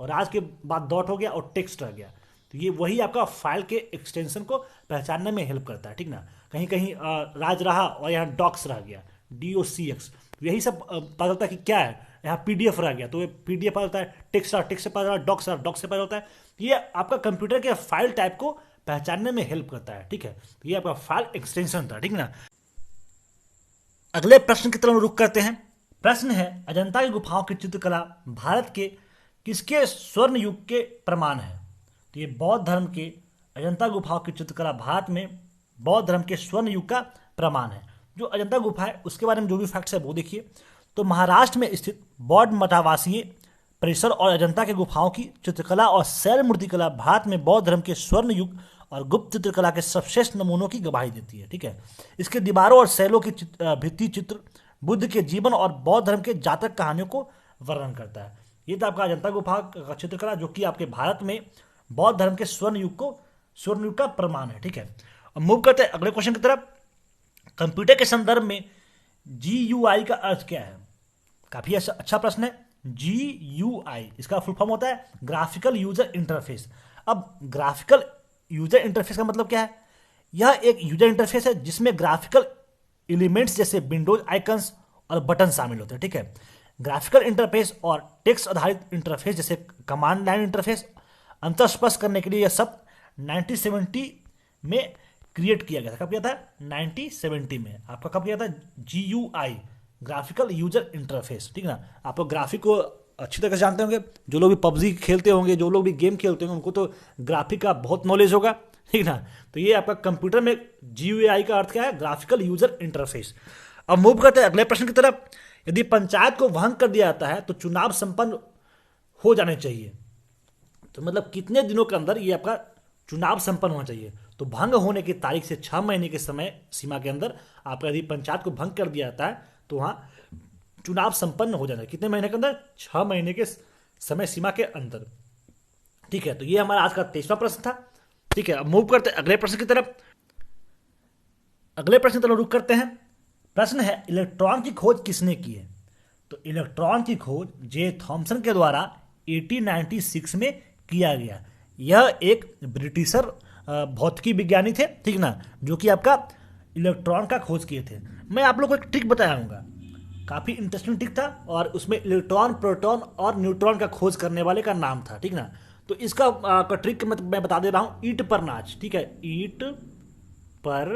और राज के बाद डॉट हो गया और टेक्स्ट रह गया, तो ये वही आपका फाइल के एक्सटेंशन को पहचानने में हेल्प करता है। ठीक ना, कहीं कहीं राज रहा और यहाँ डॉक्स रह गया, DOCX, यही सब पता चलता है कि क्या है। यहाँ PDF रह गया तो ये PDF पता होता है, टेक्स्ट से पता होता है, डॉक्स से पता होता है। ये आपका कंप्यूटर के फाइल टाइप को पहचानने में हेल्प करता है। ठीक है, तो ये आपका फाइल एक्सटेंशन था। ठीक ना, अगले प्रश्न की तरफ रुख करते हैं। प्रश्न है, अजंता की गुफाओं की चित्रकला भारत के किसके स्वर्ण युग के प्रमाण है? तो ये बौद्ध धर्म के अजंता गुफाओं की चित्रकला भारत में बौद्ध धर्म के स्वर्ण युग का प्रमाण है। जो अजंता गुफा है उसके बारे में जो भी फैक्ट्स है वो देखिए। तो महाराष्ट्र में स्थित बौद्ध मठावासीय परिसर और अजंता के गुफाओं की चित्रकला और शैल मूर्तिकला भारत में बौद्ध धर्म के स्वर्ण युग और गुप्त चित्रकला के सर्वश्रेष्ठ नमूनों की गवाही देती है। ठीक है, इसके दीवारों और शैलों की भित्ति चित्र बुद्ध के जीवन और बौद्ध धर्म के जातक कहानियों को वर्णन करता है। ये था आपका अजंता गुफा का चित्रकला जो कि आपके भारत में बौद्ध धर्म के स्वर्ण युग का प्रमाण है। ठीक है, अब मूव करते हैं अगले क्वेश्चन की तरफ। कंप्यूटर के संदर्भ में GUI का अर्थ क्या है? काफी अच्छा प्रश्न है। GUI इसका फुल फॉर्म होता है ग्राफिकल यूजर इंटरफेस। अब ग्राफिकल यूजर इंटरफेस का मतलब क्या है? यह एक यूजर इंटरफेस है जिसमें ग्राफिकल एलिमेंट्स जैसे विंडोज आइकन्स और बटन शामिल होते हैं। ठीक है, ग्राफिकल इंटरफेस और टेक्स्ट आधारित इंटरफेस जैसे कमांड लाइन इंटरफेस अंतर स्पष्ट करने के लिए यह सब 1970 में क्रिएट किया गया था। कब किया था? 1970 में। आपका कब किया था? GUI graphical user interface. ठीक ना, आप लोग ग्राफिक को अच्छी तरह से जानते होंगे। जो लोग भी पबजी खेलते होंगे, जो लोग भी गेम खेलते होंगे, उनको तो ग्राफिक का बहुत नॉलेज होगा। ठीक ना, तो ये आपका कंप्यूटर में GUI का अर्थ क्या है? Graphical user interface. अब मूव करते हैं अगले प्रश्न की तरफ। यदि पंचायत को भंग कर दिया जाता है तो चुनाव संपन्न हो जाने चाहिए। तो मतलब कितने दिनों के अंदर ये आपका चुनाव संपन्न होना चाहिए? तो भंग होने की तारीख से 6 महीने के समय सीमा के अंदर आपका यदि पंचायत को भंग कर दिया जाता है तो वहाँ चुनाव संपन्न हो जाना है। कितने महीने के अंदर? 6 महीने के समय सीमा के अंदर। ठीक है, तो ये हमारा आज का 23वां प्रश्न था। ठीक है, अब मूव करते हैं अगले प्रश्न की तरफ। अगले प्रश्न की तरफ रुक करते हैं। प्रश्न है, इलेक्ट्रॉन की खोज किसने की है? तो इलेक्ट्रॉन की खोज जे थॉमसन के द्वारा 1896 में किया गया। यह एक ब्रिटिशर भौतिकी विज्ञानी थे। ठीक ना, जो कि आपका इलेक्ट्रॉन का खोज किए थे। मैं आप लोग को एक ट्रिक बताऊंगा, काफी इंटरेस्टिंग ट्रिक था, और उसमें इलेक्ट्रॉन, प्रोटॉन और न्यूट्रॉन का खोज करने वाले का नाम था। ठीक ना, तो इसका ट्रिक मैं बता दे रहा हूं, ईट पर नाच। ठीक है, ईट पर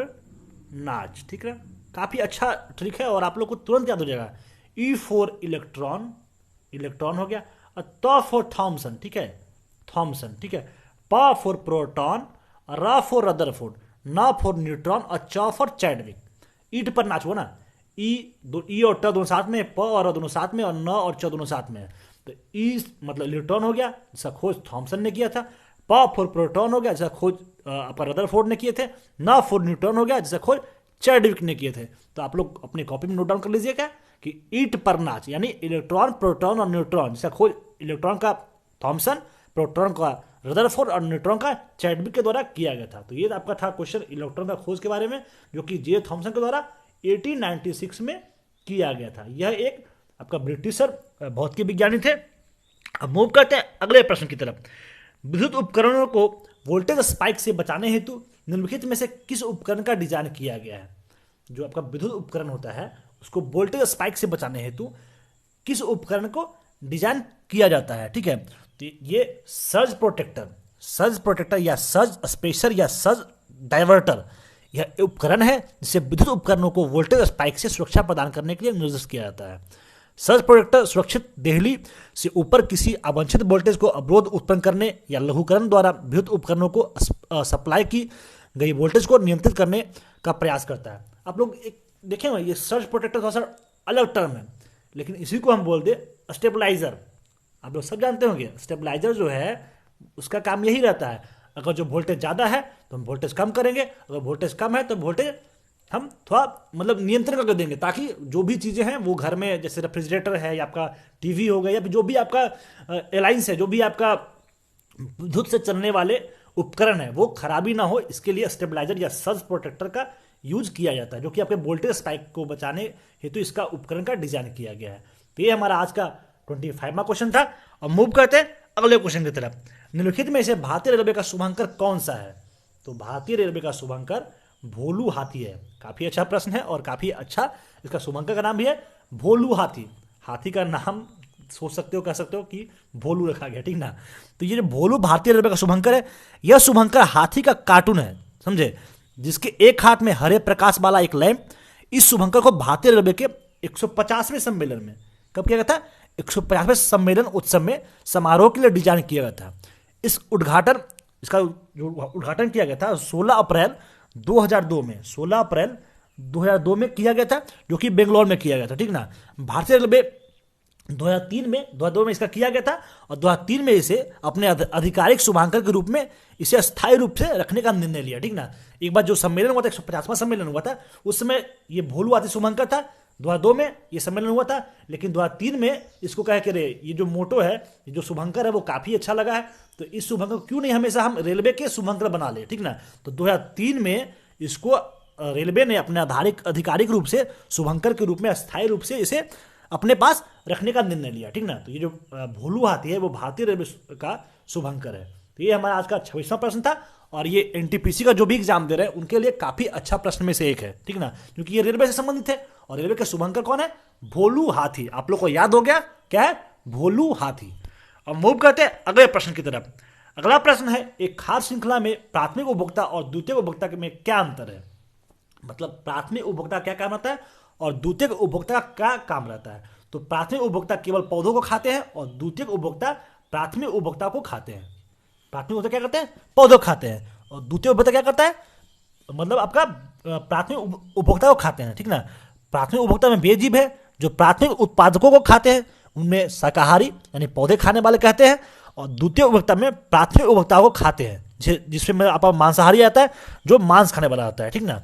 नाच। ठीक है, काफी अच्छा ट्रिक है और आप लोग को तुरंत याद हो जाएगा। E फॉर इलेक्ट्रॉन, इलेक्ट्रॉन हो गया, और T फॉर थॉमसन। ठीक है, थॉमसन। ठीक है, P for proton, R for Rutherford, N for neutron और Ch फॉर चैडविक। ईट पर नाच हुआ ना, ई और ट दोनों साथ में, प और दोनों साथ में, और न और च दोनों साथ में। तो ई मतलब इलेक्ट्रॉन हो गया, जिसका खोज थॉमसन ने किया था। प फॉर प्रोटॉन हो गया, जिसका खोज रदरफोर्ड ने किए थे। न फॉर न्यूट्रॉन हो गया, जिसका खोज चैडविक ने किए थे। तो आप लोग अपने कॉपी में नोट डाउन कर लीजिए क्या कि ईट पर नाच यानी इलेक्ट्रॉन, प्रोटॉन और न्यूट्रॉन, जिसका खोज इलेक्ट्रॉन का थॉमसन, प्रोटॉन का रदरफोर्ड और न्यूट्रॉन का चैडविक के द्वारा किया गया था। तो ये आपका था क्वेश्चन इलेक्ट्रॉन का खोज के बारे में, जो कि जे थॉमसन के द्वारा 1896 में किया गया था। यह एक आपका ब्रिटिशर भौतिकी विज्ञानी थे। अब मूव करते हैं अगले प्रश्न की तरफ। विद्युत उपकरणों को वोल्टेज स्पाइक से बचाने हेतु निम्नलिखित में से किस उपकरण का डिजाइन किया गया है? जो आपका विद्युत उपकरण होता है उसको वोल्टेज स्पाइक से बचाने हेतु किस उपकरण को डिजाइन किया जाता है? ठीक है, तो ये सर्ज प्रोटेक्टर या सर्ज स्पेसर या सर्ज डाइवर्टर यह उपकरण है जिससे विद्युत उपकरणों को वोल्टेज स्पाइक से सुरक्षा प्रदान करने के लिए निर्दिष्ट किया जाता है। सर्ज प्रोटेक्टर सुरक्षित देहली से ऊपर किसी अवांछित वोल्टेज को अवरोध उत्पन्न करने या लघुकरण द्वारा विद्युत उपकरणों को सप्लाई की गई वोल्टेज को नियंत्रित करने का प्रयास करता है। आप लोग एक देखेंगे, ये सर्ज प्रोटेक्टर थोड़ा सा अलग टर्म है, लेकिन इसी को हम बोल दे स्टेबलाइजर। आप लोग सब जानते होंगे, स्टेबलाइजर जो है उसका काम यही रहता है, अगर जो वोल्टेज ज़्यादा है तो हम वोल्टेज कम करेंगे, अगर वोल्टेज कम है तो वोल्टेज हम थोड़ा मतलब नियंत्रण करके देंगे, ताकि जो भी चीज़ें हैं वो घर में, जैसे रेफ्रिजरेटर है या आपका टीवी हो गया या जो भी आपका अलायंस है, जो भी आपका विद्युत से चलने वाले उपकरण है, वो खराबी ना हो, इसके लिए स्टेबलाइजर या सर्ज प्रोटेक्टर का यूज किया जाता है, जो कि आपके वोल्टेज स्पाइक को बचाने हेतु इसका उपकरण का डिजाइन किया गया है। तो ये हमारा आज का 25वां क्वेश्चन था। और मूव करते हैं अगले क्वेश्चन की तरफ। निम्नलिखित में से भारतीय रेलवे का शुभंकर कौन सा है? तो भारतीय रेलवे का शुभंकर भोलू हाथी है। काफी अच्छा प्रश्न है और काफी अच्छा इसका शुभंकर का नाम भी है भोलू हाथी। हाथी का नाम सोच सकते हो, कह सकते हो कि भोलू रखा गया, ठीक ना। तो ये जो भोलू भारतीय रेलवे का शुभंकर है, यह शुभंकर हाथी का कार्टून है, समझे, जिसके एक हाथ में हरे प्रकाश वाला एक लैंप। इस शुभंकर को भारतीय रेलवे के 150वें सम्मेलन में, कब किया गया था? 150वें सम्मेलन उत्सव में समारोह के लिए डिजाइन किया गया था। इसका जो उद्घाटन किया गया था 16 अप्रैल 2002 में, 16 अप्रैल 2002 में किया गया था, जो कि बेंगलोर में किया गया था, ठीक ना। भारतीय रेलवे 2002 में इसका किया गया था और 2003 में इसे अपने आधिकारिक शुभांकर के रूप में इसे अस्थायी रूप से रखने का निर्णय लिया, ठीक ना। एक बार जो सम्मेलन हुआ था, 150वां सम्मेलन हुआ था, उस समय ये भोलू हाथी शुभंकर था। 2002 में ये सम्मेलन हुआ था, लेकिन 2003 में इसको कह के ये जो मोटो है, ये जो शुभंकर है, वो काफी अच्छा लगा है, तो इस शुभंकर क्यों नहीं हमेशा हम रेलवे के शुभंकर बना ले, ठीक ना। तो 2003 में इसको रेलवे ने अपने आधिकारिक रूप से शुभंकर के रूप में अस्थायी रूप से इसे अपने पास रखने का निर्णय लिया, ठीक ना। तो ये जो भोलू हाथी है वो भारतीय रेलवे का शुभंकर है। तो ये हमारा आज का 26वां प्रश्न था और ये एनटीपीसी का जो भी एग्जाम दे रहे हैं उनके लिए काफी अच्छा प्रश्न में से एक है, ठीक ना, क्योंकि ये रेलवे से संबंधित है और रेलवे के शुभंकर कौन है? भोलू हाथी। आप लोग को याद हो गया क्या है? भोलू हाथी। अब मूव करते हैं अगले प्रश्न की तरफ। अगला प्रश्न है, एक खाद्य श्रृंखला में प्राथमिक उपभोक्ता और द्वितीयक उपभोक्ता में क्या अंतर है? मतलब प्राथमिक उपभोक्ता क्या काम रहता है और द्वितीयक उपभोक्ता का क्या काम रहता है? तो प्राथमिक उपभोक्ता केवल पौधों को खाते हैं और द्वितीयक उपभोक्ता प्राथमिक उपभोक्ता को खाते हैं। प्राथमिक उपभोक्ता क्या करते हैं? पौधों खाते हैं। और द्वितीय उपभोक्ता क्या करता है? मतलब आपका प्राथमिक उपभोक्ता को खाते हैं, ठीक ना। प्राथमिक उपभोक्ता में वे जीव है जो प्राथमिक उत्पादकों को खाते हैं, उनमें शाकाहारी यानी पौधे खाने वाले कहते हैं। और द्वितीय उपभोक्ता में प्राथमिक उपभोक्ता को खाते हैं, जिसमें आपका मांसाहारी आता है, जो मांस खाने वाला आता है, ठीक ना।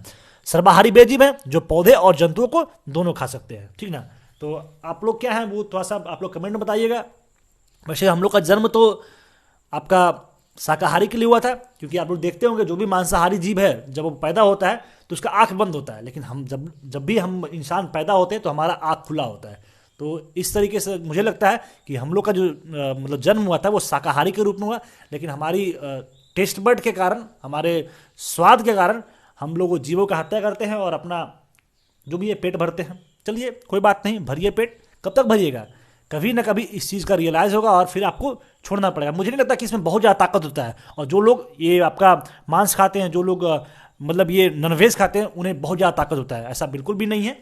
सर्वाहारी वे जीव है जो पौधे और जंतुओं को दोनों खा सकते हैं, ठीक ना। तो आप लोग क्या है वो थोड़ा सा आप लोग कमेंट में बताइएगा। वैसे हम लोग का जन्म तो आपका शाकाहारी के लिए हुआ था, क्योंकि आप लोग देखते होंगे जो भी मांसाहारी जीव है जब वो पैदा होता है तो उसका आंख बंद होता है, लेकिन हम जब भी हम इंसान पैदा होते हैं तो हमारा आंख खुला होता है। तो इस तरीके से मुझे लगता है कि हम लोग का जो मतलब जन्म हुआ था वो शाकाहारी के रूप में हुआ, लेकिन हमारी टेस्ट बर्ड के कारण, हमारे स्वाद के कारण हम लोग जीवों का हत्या करते हैं और अपना जो भी ये पेट भरते हैं। चलिए कोई बात नहीं, भरिए पेट। कब तक भरिएगा? कभी ना कभी इस चीज़ का रियलाइज़ होगा और फिर आपको छोड़ना पड़ेगा। मुझे नहीं लगता कि इसमें बहुत ज़्यादा ताकत होता है, और जो लोग ये आपका मांस खाते हैं, जो लोग मतलब ये नॉनवेज खाते हैं, उन्हें बहुत ज़्यादा ताकत होता है, ऐसा बिल्कुल भी नहीं है।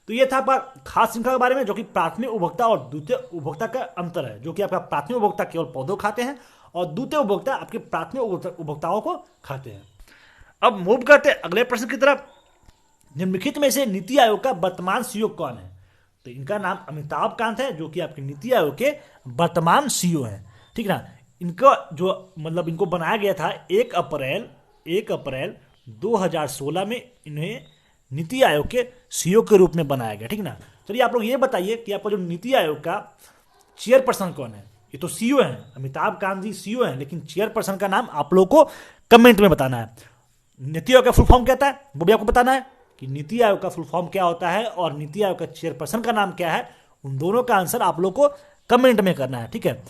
तो ये था आपका खाद्य श्रृंखला के बारे में, जो कि प्राथमिक उपभोक्ता और द्वितीय उपभोक्ता का अंतर है, जो कि आपका प्राथमिक उपभोक्ता केवल पौधों खाते हैं और द्वितीय उपभोक्ता आपके प्राथमिक उपभोक्ताओं को खाते हैं। अब मूव करते हैं अगले प्रश्न की तरफ। निम्नलिखित में से नीति आयोग का वर्तमान सीईओ कौन है? तो इनका नाम अमिताभ कांत है, जो कि आपके नीति आयोग के वर्तमान सीईओ हैं, ठीक ना। इनका जो मतलब इनको बनाया गया था 1 अप्रैल 2016 में इन्हें नीति आयोग के सीईओ के रूप में बनाया गया, ठीक ना। चलिए आप लोग ये बताइए कि आपका जो नीति आयोग का चेयरपर्सन कौन है? ये तो सीईओ हैं, अमिताभ कांत जी सीईओ हैं, लेकिन चेयरपर्सन का नाम आप लोग को कमेंट में बताना है। नीति आयोग का फुल फॉर्म क्या होता है वो भी आपको बताना है कि नीति आयोग का फुल फॉर्म क्या होता है और नीति आयोग का चेयरपर्सन का नाम क्या है। उन दोनों का आंसर आप लोग को कमेंट में करना है, ठीक है।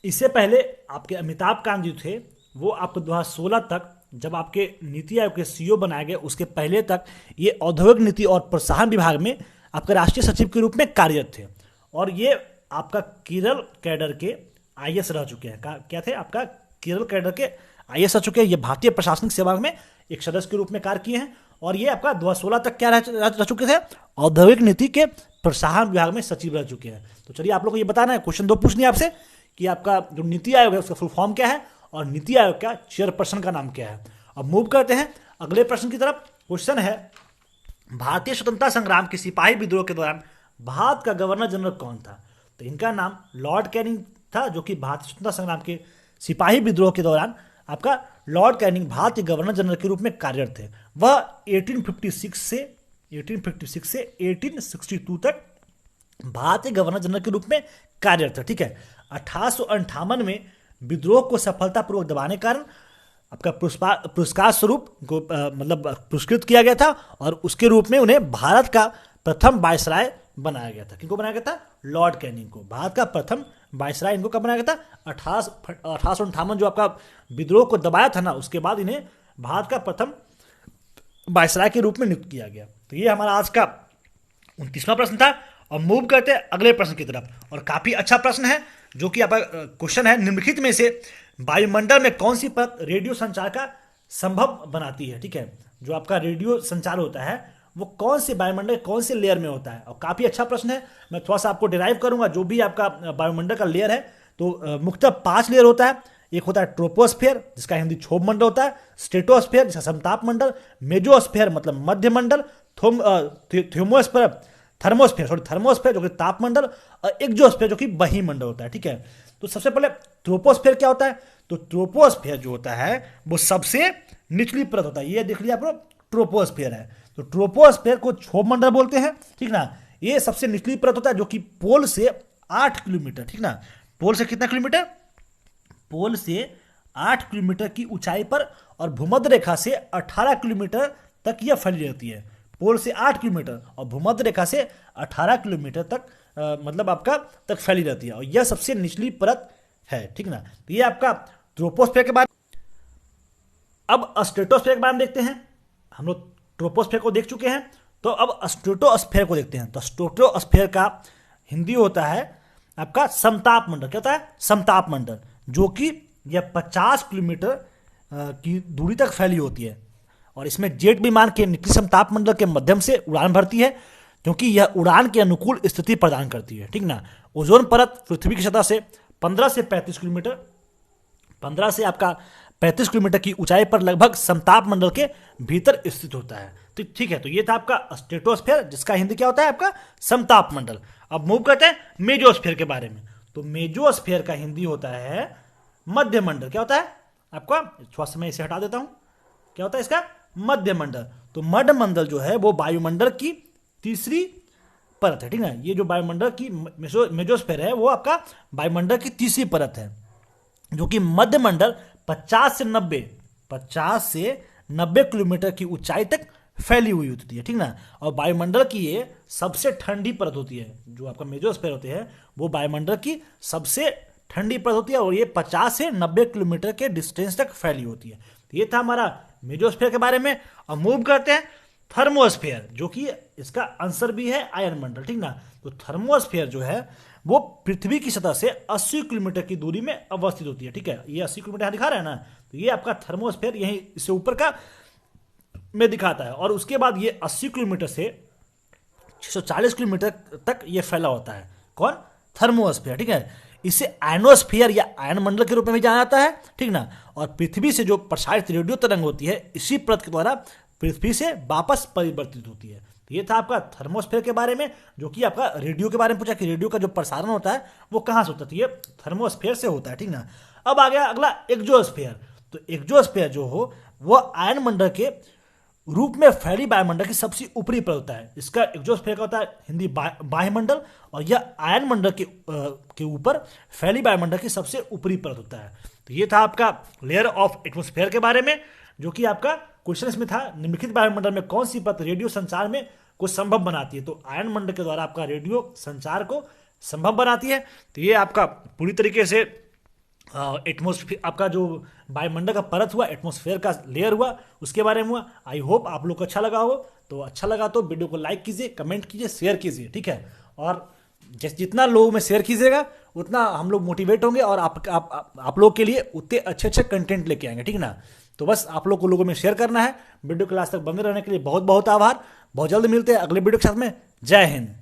इससे पहले आपके अमिताभ कांत जी थे, वो आपको 2016 तक, जब आपके नीति आयोग के सीईओ बनाए गए उसके पहले तक, ये औद्योगिक नीति और प्रोत्साहन विभाग में आपके राष्ट्रीय सचिव के रूप में कार्यरत थे। और ये आपका केरल कैडर के आईएएस रह चुके हैं। क्या थे? आपका केरल कैडर के आईएएस रह चुके हैं। ये भारतीय प्रशासनिक सेवा में एक सदस्य के रूप में कार्य किए हैं। और ये आपका 2016 तक क्या रह चुके थे? औद्योगिक नीति के प्रोत्साहन विभाग में सचिव रह चुके हैं। तो चलिए आप लोग को ये बताना है, क्वेश्चन 2 पूछनी है आपसे कि आपका जो नीति आयोग है उसका फुल फॉर्म क्या है और नीति आयोग का चेयरपर्सन का नाम क्या है। अब मूव करते हैं अगले प्रश्न की तरफ। क्वेश्चन है, भारतीय स्वतंत्रता संग्राम के सिपाही विद्रोह के दौरान भारत का गवर्नर जनरल कौन था? तो इनका नाम लॉर्ड कैनिंग था, जो कि भारतीय स्वतंत्रता संग्राम के सिपाही विद्रोह के दौरान आपका लॉर्ड कैनिंग भारत के गवर्नर जनरल के रूप में कार्यरत थे। वह 1856 से 1862 तक भारत के गवर्नर जनरल के रूप में कार्यरत थे। ठीक है, 1858 में विद्रोह को सफलतापूर्वक दबाने के कारण आपका पुरस्कार स्वरूप को मतलब पुरस्कृत किया गया था और उसके रूप में उन्हें भारत का प्रथम वायसराय बनाया गया था। किनको बनाया गया था? लॉर्ड कैनिंग को भारत का प्रथम वायसराय इनको कब बनाया गया था? 1858 जो आपका विद्रोह को दबाया था ना, उसके बाद इन्हें भारत का प्रथम वायसराय के रूप में नियुक्त किया गया। तो ये हमारा आज का 29वां प्रश्न था। और मूव करते हैं अगले प्रश्न की तरफ, और काफी अच्छा प्रश्न है जो कि आपका क्वेश्चन है, निम्नलिखित में से वायुमंडल में कौन सी परत रेडियो संचार का संभव बनाती है? ठीक है, जो आपका रेडियो संचार होता है वो कौन से वायुमंडल कौन से लेयर में होता है? और काफी अच्छा प्रश्न है। मैं थोड़ा सा आपको डिराइव करूंगा जो भी आपका वायुमंडल का लेयर है। तो मुख्यतः 5 लेयर होता है। एक होता है ट्रोपोस्फेयर, जिसका हिंदी क्षोभ मंडल होता है, स्ट्रेटोस्फेयर जिसका समताप मंडल, मेजोस्फेयर मतलब मध्य मंडल, थर्मोस्फेयर जो कि तापमंडल, और एक्सोस्फेयर जो कि बहिमंडल होता है। ठीक है, तो सबसे पहले ट्रोपोस्फेयर क्या होता है? तो ट्रोपोस्फेयर जो होता है वो सबसे निचली परत होता है। ये देख लिया आप लोग, ट्रोपोस्फेयर है। तो ट्रोपोस्फेयर को क्षोभ मंडल बोलते हैं। ठीक ना, ये सबसे निचली परत होता है जो कि पोल से 8 किलोमीटर, ठीक ना, पोल से कितना किलोमीटर? पोल से 8 किलोमीटर की ऊंचाई पर और भूमध्य रेखा से 18 किलोमीटर तक यह फैली रहती है। पोल से 8 किलोमीटर और भूमध्य रेखा से 18 किलोमीटर तक मतलब आपका तक फैली रहती है, और यह सबसे निचली परत है। ठीक ना, तो ये आपका ट्रोपोस्फेयर के बारे। अब स्ट्रेटोस्फेयर के बारे में देखते हैं। हम लोग ट्रोपोस्फेयर को देख चुके हैं, तो अब स्ट्रेटोस्फेयर को देखते हैं। तो स्ट्रेटोस्फेयर का हिंदी होता है आपका समताप मंडल। क्या होता है? समताप मंडल, जो कि यह 50 किलोमीटर की दूरी तक फैली होती है, और इसमें जेट विमान के निचली समताप मंडल के माध्यम से उड़ान भरती है, क्योंकि यह उड़ान की अनुकूल स्थिति प्रदान करती है। ठीक ना, ओजोन परत पृथ्वी की सतह से 15 से 35 किलोमीटर 15 से आपका 35 किलोमीटर की ऊंचाई पर लगभग समताप मंडल के भीतर स्थित होता है। तो ठीक है, तो ये था आपका स्ट्रेटोस्फेयर, जिसका हिंदी क्या होता है? आपका समताप मंडल। अब मूव करते हैं मेजोस्फेयर के बारे में। तो मेजोस्फेयर का हिंदी होता है मध्य मंडल। क्या होता है आपका? थोड़ा सा मैं इसे हटा देता हूं। क्या होता है इसका? मध्य मंडल। तो मध्य मंडल जो है वो वायुमंडल की तीसरी परत है। ठीक है, ये जो वायुमंडल की मेजोस्फेयर है वो आपका वायुमंडल की तीसरी परत है, जो कि मध्य मंडल 50 से 90 किलोमीटर की ऊंचाई तक फैली हुई होती है। ठीक ना, और वायुमंडल की ये सबसे ठंडी परत होती है। जो आपका मेजोस्फेयर होते हैं वो वायुमंडल की सबसे ठंडी परत होती है, और ये 50 से 90 किलोमीटर के डिस्टेंस तक फैली होती है। तो ये था हमारा मेजोस्फेयर के बारे में। अब मूव करते हैं थर्मोस्फेयर, जो कि इसका आंसर भी है आयन मंडल। ठीक ना, तो थर्मोस्फेयर जो है वो पृथ्वी की सतह से 80 किलोमीटर की दूरी में अवस्थित होती है। ठीक है, ये 80 किलोमीटर दिखा रहा है ना, तो ये आपका थर्मोस्फेयर यहीं इससे ऊपर का में दिखाता है, और उसके बाद ये 80 किलोमीटर से 640 किलोमीटर तक ये फैला होता है। कौन? थर्मोस्फेयर। ठीक है, इसे आयनोस्फीयर या आयन मंडल के रूप में भी जाना जाता है। ठीक ना, और पृथ्वी से जो प्रसारित रेडियो तरंग होती है इसी परत के द्वारा पृथ्वी से वापस परिवर्तित होती है। तो ये था आपका थर्मोस्फेयर के बारे में, जो कि आपका रेडियो के बारे में पूछा कि रेडियो का जो प्रसारण होता है वो कहाँ से होता है, तो ये थर्मोस्फेयर से होता है। ठीक ना, अब आ गया अगला एक्सोस्फेयर। तो एक्सोस्फेयर जो हो वो आयन मंडल के रूप में फैली वायुमंडल की सबसे ऊपरी परत होता है। इसका एक्सोस्फेयर का होता है हिंदी बाह्यमंडल, और यह आयन मंडल के ऊपर फैली वायुमंडल की सबसे ऊपरी परत होता है। तो ये था आपका लेयर ऑफ एटमॉस्फेयर के बारे में, जो कि आपका क्वेश्चन इसमें था, निम्नलिखित वायुमंडल में कौन सी परत रेडियो संचार में को संभव बनाती है? तो आयन मंडल के द्वारा आपका रेडियो संचार को संभव बनाती है। तो ये आपका पूरी तरीके से एटमॉस्फेयर, आपका जो वायुमंडल का परत हुआ, एटमॉस्फेयर का लेयर हुआ, उसके बारे में हुआ। आई होप आप लोग को अच्छा लगा हो। तो अच्छा लगा तो वीडियो को लाइक कीजिए, कमेंट कीजिए, शेयर कीजिए। ठीक है, और जितना लोगों में शेयर कीजिएगा उतना हम लोग मोटिवेट होंगे, और आप लोग के लिए उतने अच्छे अच्छे कंटेंट लेके आएंगे। ठीक ना, तो बस आप लोगों में शेयर करना है। वीडियो क्लास तक बंद रहने के लिए बहुत बहुत आभार। बहुत जल्द मिलते हैं अगले वीडियो के साथ में। जय हिंद।